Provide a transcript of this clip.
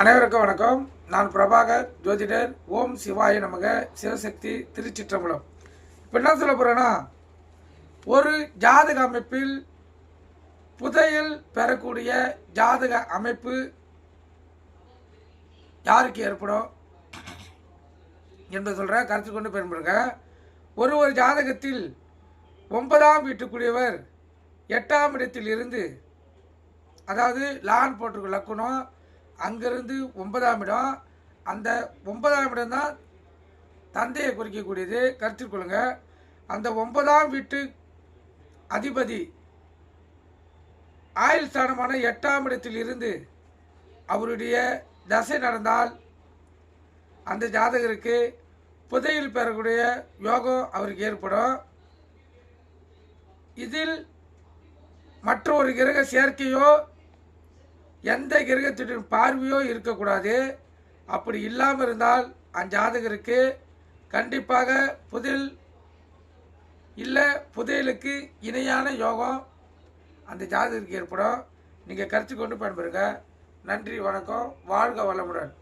அனைவருக்கும் வணக்கம். நான் பிரபாகர் ஜோதிடர். ஓம் சிவாய நமக. சிவசக்தி திருச்சிற்றம்பலம். இப்போ என்ன சொல்ல போகிறேன்னா, ஒரு ஜாதக அமைப்பில் புதையல் பெறக்கூடிய ஜாதக அமைப்பு யாருக்கு ஏற்படும் என்று சொல்கிறேன். கருத்து கொண்டு பயன்படுங்க. ஒரு ஜாதகத்தில் 9ஆம் வீட்டுக்குரியவர் 8ஆம் இடத்தில் இருந்து, அதாவது லான் போட்டிருக்க லக்குனம், அங்கிருந்து 9ஆம் இடம், அந்த 9ஆம் இடம் தான் தந்தையை குறிக்கக்கூடியது. கருத்தில் கொள்ளுங்க. அந்த 9ஆம் வீட்டு அதிபதி ஆயுள் ஸ்தானமான 8ஆம் இடத்தில் இருந்து அவருடைய தசை நடந்தால் அந்த ஜாதகருக்கு புதையில் பெறக்கூடிய யோகம் அவருக்கு ஏற்படும். இதில் மற்றொரு கிரக சேர்க்கையோ எந்த கிரகத்தின் பார்வையோ இருக்கக்கூடாது. அப்படி இல்லாமல் இருந்தால் அந்த ஜாதகருக்கு கண்டிப்பாக புதையல் இல்லை, புதையலுக்கு இணையான யோகம் அந்த ஜாதகருக்கு ஏற்படும். நீங்கள் கருத்து கொண்டு பயன்பெறுங்க. நன்றி, வணக்கம். வாழ்க வளமுடன்.